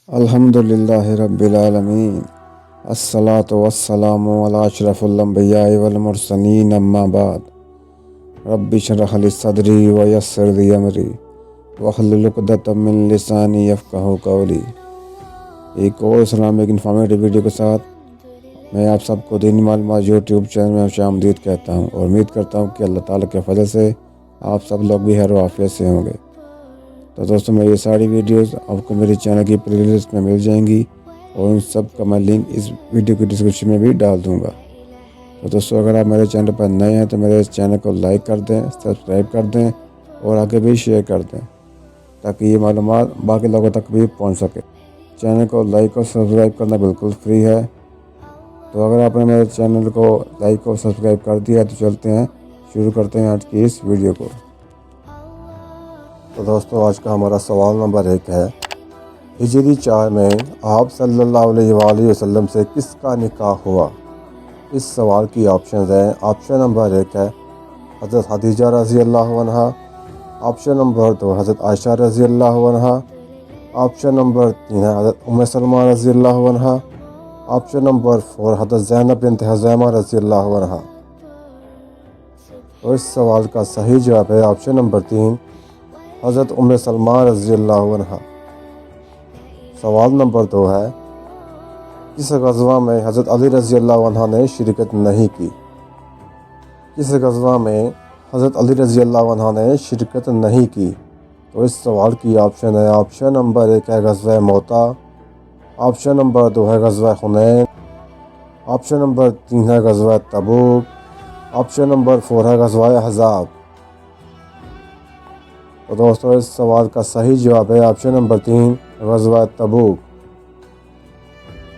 الحمدللہ رب العالمین الصلاۃ والسلام علی اشرف الانبیاء والمرسلین اما بعد رب اشرح لی صدری ویسر لی امری واحلل عقدۃ من لسانی یفقہوا قولی۔ ایک اور اسلامک انفارمیٹیو ویڈیو کے ساتھ میں آپ سب کو دینی معلومات یوٹیوب چینل میں خوش آمدید کہتا ہوں اور امید کرتا ہوں کہ اللہ تعالیٰ کے فضل سے آپ سب لوگ بھی خیر و عافیت سے ہوں گے۔ تو دوستوں میں یہ ساری ویڈیوز آپ کو میری چینل کی پلے لسٹ میں مل جائیں گی اور ان سب کا میں لنک اس ویڈیو کی ڈسکرپشن میں بھی ڈال دوں گا۔ تو دوستوں اگر آپ میرے چینل پر نئے ہیں تو میرے اس چینل کو لائک کر دیں، سبسکرائب کر دیں اور آگے بھی شیئر کر دیں تاکہ یہ معلومات باقی لوگوں تک بھی پہنچ سکے۔ چینل کو لائک اور سبسکرائب کرنا بالکل فری ہے، تو اگر آپ نے میرے چینل کو لائک اور سبسکرائب کر دیا تو چلتے ہیں شروع کرتے ہیں آج کی اس ویڈیو کو۔ تو دوستوں آج کا ہمارا سوال نمبر 1 ہے، ہجری 4 میں آپ صلی اللہ علیہ وآلہ وسلم سے کس کا نکاح ہوا؟ اس سوال کی آپشنز ہیں۔ آپشن نمبر 1 ہے حضرت خدیجہ رضی اللہ عنہ، آپشن نمبر 2 حضرت عائشہ رضی اللہ عنہ، آپشن نمبر 3 ہے حضرت ام سلمہ رضی اللہ عنہ، آپشن نمبر 4 حضرت زینب بنت خزیمہ رضی اللہ عنہ۔ تو اس سوال کا صحیح جواب ہے آپشن نمبر 3 حضرت ام سلمہ رضی اللہ عنہ۔ سوال نمبر 2 ہے، کس غزوہ میں حضرت علی رضی اللہ عنہ نے شرکت نہیں کی؟ کس غزوہ میں حضرت علی رضی اللہ عنہ نے شرکت نہیں کی؟ تو اس سوال کی آپشن ہے۔ آپشن نمبر 1 ہے غزوہ موتا، آپشن نمبر 2 ہے غزوہ حنین، آپشن نمبر 3 ہے غزوہ تبوک، آپشن نمبر 4 ہے غزوہ احزاب۔ تو دوستو اس سوال کا صحیح جواب ہے آپشن نمبر 3 غزوہ تبوک۔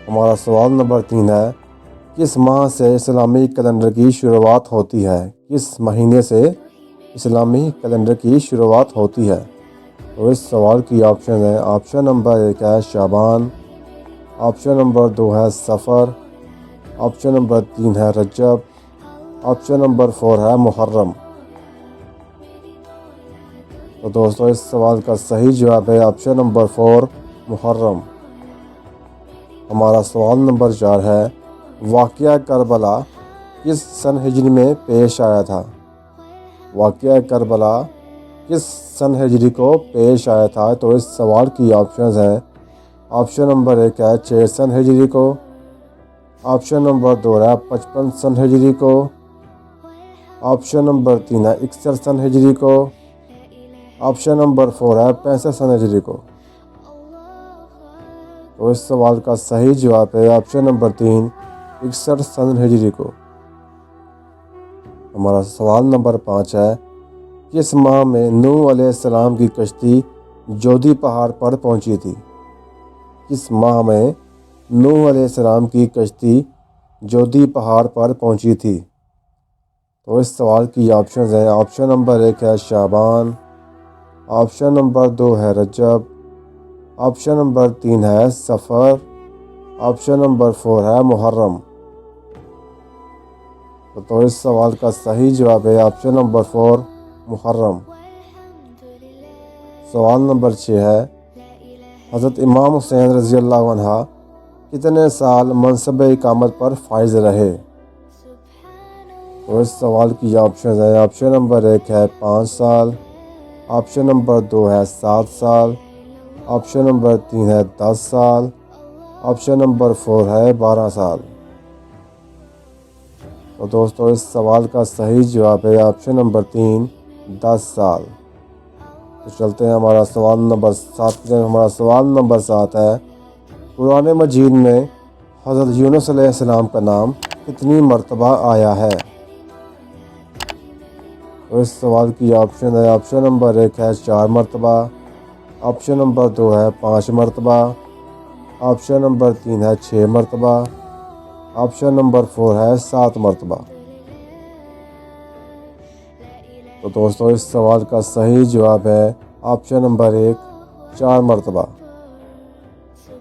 ہمارا سوال نمبر 3 ہے، کس ماہ سے اسلامی کیلنڈر کی شروعات ہوتی ہے؟ کس مہینے سے اسلامی کیلنڈر کی شروعات ہوتی ہے؟ تو اس سوال کی آپشن ہے۔ آپشن نمبر 1 ہے شعبان، آپشن نمبر 2 ہے صفر، آپشن نمبر 3 ہے رجب، آپشن نمبر 4 ہے محرم۔ تو دوستو اس سوال کا صحیح جواب ہے آپشن نمبر 4 محرم۔ ہمارا سوال نمبر 4 ہے، واقعہ کربلا کس سن ہجری میں پیش آیا تھا؟ واقعہ کربلا کس سن ہجری کو پیش آیا تھا؟ تو اس سوال کی آپشنز ہیں۔ آپشن نمبر 1 ہے 6 سن ہجری کو، آپشن نمبر 2 ہے 55 سن ہجری کو، آپشن نمبر 3 ہے 61 سن ہجری کو، آپشن نمبر 4 ہے 65 سن ہجری کو۔ تو اس سوال کا صحیح جواب ہے آپشن نمبر 3 61 سن ہجری کو۔ ہمارا سوال نمبر 5 ہے، کس ماہ میں نوح علیہ السلام کی کشتی جودھی پہاڑ پر پہنچی تھی؟ کس ماہ میں نوح علیہ السلام کی کشتی جودھی پہاڑ پر پہنچی تھی؟ تو اس سوال کی آپشنز ہیں۔ آپشن نمبر 1 ہے شعبان، آپشن نمبر 2 ہے رجب، آپشن نمبر 3 ہے صفر، آپشن نمبر 4 ہے محرم۔ تو اس سوال کا صحیح جواب ہے آپشن نمبر 4 محرم۔ سوال نمبر 6 ہے، حضرت امام حسین رضی اللہ عنہ کتنے سال منصب اقامت پر فائز رہے؟ تو اس سوال کی آپشنز ہیں۔ آپشن نمبر 1 ہے 5 سال، آپشن نمبر 2 ہے 7 سال، آپشن نمبر 3 ہے 10 سال، آپشن نمبر 4 ہے 12 سال۔ تو دوستو اس سوال کا صحیح جواب ہے آپشن نمبر 3 10 سال۔ تو چلتے ہیں ہمارا سوال نمبر 7۔ ہمارا سوال نمبر 7 ہے، قرآن مجید میں حضرت یونس علیہ السلام کا نام کتنی مرتبہ آیا ہے؟ تو اس سوال کی آپشن ہے۔ آپشن نمبر 1 ہے 4 مرتبہ، آپشن نمبر 2 ہے 5 مرتبہ، آپشن نمبر 3 ہے 6 مرتبہ، آپشن نمبر 4 ہے 7 مرتبہ۔ تو دوستو اس سوال کا صحیح جواب ہے آپشن نمبر 1 4 مرتبہ۔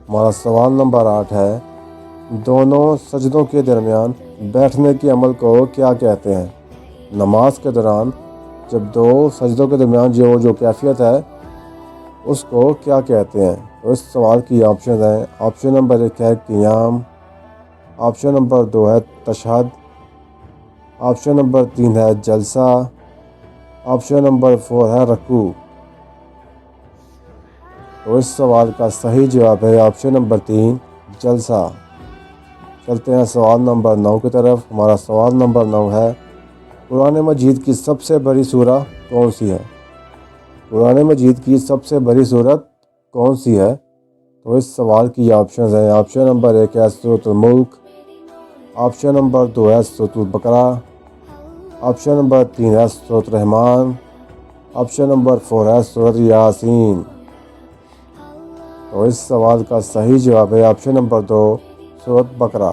ہمارا سوال نمبر 8 ہے، دونوں سجدوں کے درمیان بیٹھنے کے عمل کو کیا کہتے ہیں؟ نماز کے دوران جب دو سجدوں کے درمیان جو کیفیت ہے اس کو کیا کہتے ہیں؟ تو تو اس سوال کی آپشن ہیں، آپشن نمبر 1 ہے قیام، آپشن نمبر 2 ہے تشہد، آپشن نمبر 3 ہے جلسہ، آپشن نمبر 4 ہے رکوع۔ تو اس سوال کا صحیح جواب ہے آپشن نمبر 3 جلسہ۔ چلتے ہیں سوال نمبر 9 کی طرف۔ ہمارا سوال نمبر 9 ہے، قرآن مجید کی سب سے بڑی سورہ کون سی ہے؟ قرآن مجید کی سب سے بڑی سورت کون سی ہے؟ تو اس سوال کی آپشنز ہیں، آپشن نمبر 1 ہے سورۃ الملک، آپشن نمبر 2 ہے سورۃ البقرہ، آپشن نمبر 3 ہے سورۃ الرحمن، آپشن نمبر 4 ہے سورۃ یاسین۔ تو اس سوال کا صحیح جواب ہے آپشن نمبر 2 سورۃ بقرہ۔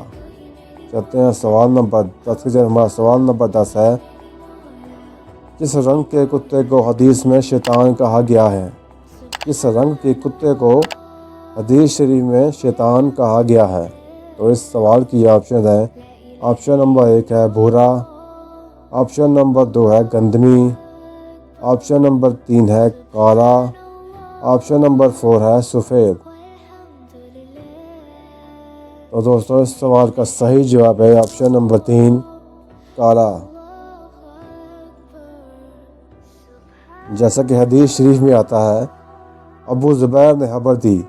چلتے ہیں سوال نمبر 10 کی جانب۔ ہمارا سوال نمبر 10 ہے، کس رنگ کے کتے کو حدیث میں شیطان کہا گیا ہے؟ کس رنگ کے کتے کو حدیث شریف میں شیطان کہا گیا ہے؟ تو اس سوال کی آپشن ہے، آپشن نمبر 1 ہے بھورا، آپشن نمبر 2 ہے گندمی، آپشن نمبر 3 ہے کالا، آپشن نمبر 4 ہے سفید۔ تو دوستو اس سوال کا صحیح جواب ہے آپشن نمبر 3 کالا۔ جیسا کہ حدیث شریف میں آتا ہے، ابو زبیر نے خبر دی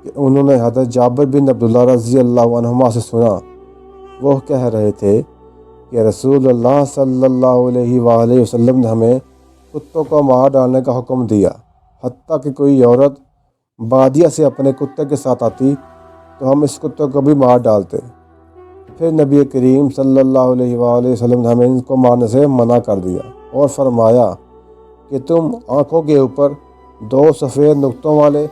کہ انہوں نے حضرت جابر بن عبداللہ رضی اللہ عنہما سے سنا، وہ کہہ رہے تھے کہ رسول اللہ صلی اللہ علیہ وآلہ وسلم نے ہمیں کتوں کو مار ڈالنے کا حکم دیا، حتیٰ کہ کوئی عورت بادیہ سے اپنے کتے کے ساتھ آتی تو ہم اس کتے کو بھی مار ڈالتے۔ پھر نبی کریم صلی اللہ علیہ وآلہ وسلم نے ہمیں ان کو مارنے سے منع کر دیا اور فرمایا کہ تم آنکھوں کے اوپر 2 سفید نقطوں والے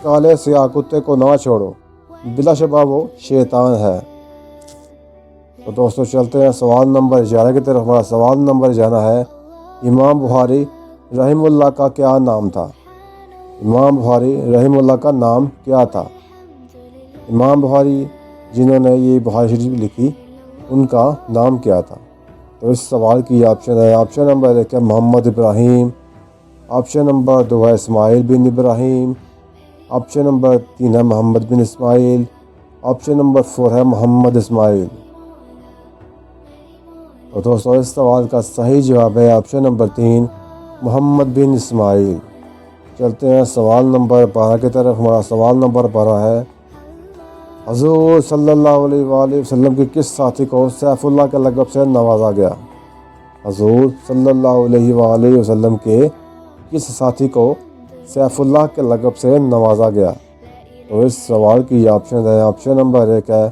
کالے سیاہ کتے کو نہ چھوڑو، بلا شبہ وہ شیطان ہے۔ تو دوستو چلتے ہیں سوال نمبر 11 کی طرف۔ ہمارا سوال نمبر 11 ہے، امام بخاری رحمہ اللہ کا کیا نام تھا؟ امام بخاری رحمہ اللہ کا نام کیا تھا؟ امام بخاری جنہوں نے یہ بخاری شریف لکھی، ان کا نام کیا تھا؟ تو اس سوال کی آپشن ہے، آپشن نمبر 1 ہے محمد ابراہیم، آپشن نمبر 2 ہے اسماعیل بن ابراہیم، آپشن نمبر 3 ہے محمد بن اسماعیل، آپشن نمبر 4 ہے محمد اسماعیل۔ تو دوستو اس سوال کا صحیح جواب ہے آپشن نمبر 3 محمد بن اسماعیل۔ چلتے ہیں سوال نمبر 12 کی طرف۔ ہمارا سوال نمبر 12 ہے، حضور صلی اللہ علیہ وآلہ وسلم کے کس ساتھی کو سیف اللہ کے لقب سے نوازا گیا؟ حضور صلی اللہ علیہ وآلہ وسلم کے کس ساتھی کو سیف اللہ کے لقب سے نوازا گیا؟ تو اس سوال کی آپشن ہے، آپشن نمبر 1 ہے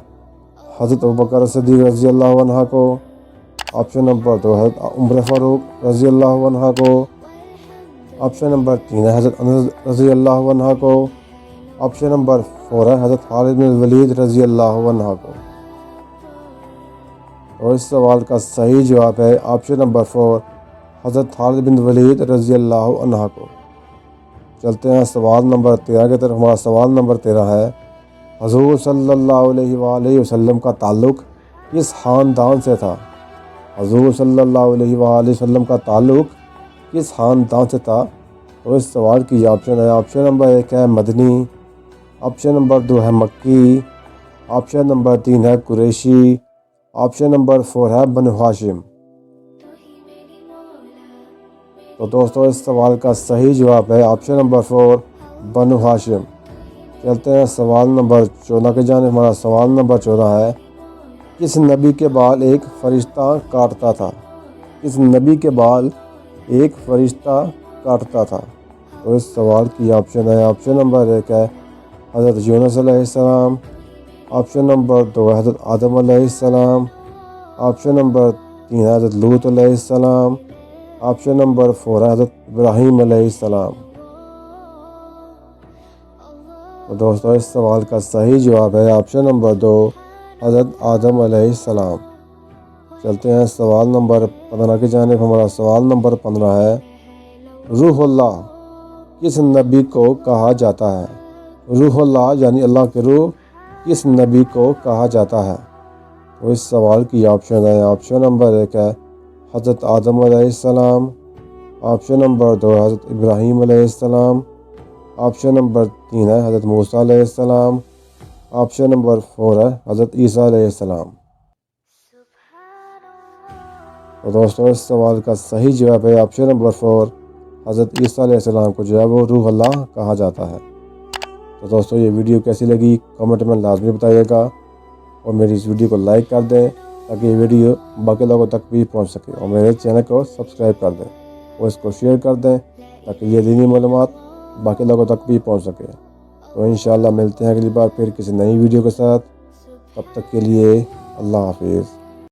حضرت ابوبکر صدیق رضی اللہ عنہ کو، آپشن نمبر 2 ہے عمر فاروق رضی اللہ عنہ کو، آپشن نمبر 3 ہے حضرت انس رضی اللہ عنہ کو، آپشن نمبر 4 ہے حضرت خالد بن ولید رضی اللہ عنہ کو۔ اور اس سوال کا صحیح جواب ہے آپشن نمبر 4 حضرت خالد بن ولید رضی اللہ عنہ کو۔ چلتے ہیں سوال نمبر 13 کی طرف۔ ہمارا سوال نمبر 13 ہے، حضور صلی اللہ علیہ وآلہ وسلم کا تعلق کس خاندان سے تھا؟ حضور صلی اللہ علیہ وآلہ وسلم کا تعلق کس خاندان سے تھا؟ تو اس سوال کی آپشن ہے، آپشن نمبر 1 ہے مدنی، آپشن نمبر 2 ہے مکی، آپشن نمبر 3 ہے قریشی، آپشن نمبر 4 ہے بنو ہاشم۔ تو دوستو اس سوال کا صحیح جواب ہے آپشن نمبر 4 بنو ہاشم۔ چلتے ہیں سوال نمبر 14 کی جانب۔ ہمارا سوال نمبر 14 ہے، کس نبی کے بال ایک فرشتہ کاٹتا تھا؟ کس نبی کے بال ایک فرشتہ کاٹتا تھا؟ تو اس سوال کی آپشن ہے، آپشن نمبر 1 ہے حضرت یونس علیہ السلام، آپشن نمبر 2 ہے حضرت آدم علیہ السلام، آپشن نمبر 3 ہے حضرت لوط علیہ السلام، آپشن نمبر 4 ہے حضرت ابراہیم علیہ السلام۔ تو دوستو اس سوال کا صحیح جواب ہے آپشن نمبر 2 حضرت آدم علیہ السلام۔ چلتے ہیں سوال نمبر 15 کی جانب۔ ہمارا سوال نمبر 15 ہے، روح اللہ کس نبی کو کہا جاتا ہے؟ روح اللہ یعنی اللہ کی روح کس نبی کو کہا جاتا ہے؟ تو اس سوال کی آپشن ہے، آپشن نمبر 1 ہے حضرت آدم علیہ السلام، آپشن نمبر 2 حضرت ابراہیم علیہ السلام، آپشن نمبر 3 ہے حضرت موسیٰ علیہ السلام، آپشن نمبر 4 ہے حضرت عیسیٰ علیہ السلام۔ تو دوستوں اس سوال کا صحیح جواب ہے آپشن نمبر 4، حضرت عیسیٰ علیہ السلام کو جو ہے وہ روح اللہ کہا جاتا ہے۔ تو دوستوں یہ ویڈیو کیسی لگی کمنٹ میں لازمی بتائیے گا، اور میری اس ویڈیو کو لائک کر دیں تاکہ یہ ویڈیو باقی لوگوں تک بھی پہنچ سکے، اور میرے چینل کو سبسکرائب کر دیں اور اس کو شیئر کر دیں تاکہ یہ دینی معلومات باقی لوگوں تک بھی پہنچ سکے۔ تو انشاءاللہ ملتے ہیں اگلی بار پھر کسی نئی ویڈیو کے ساتھ، تب تک کے لیے اللہ حافظ۔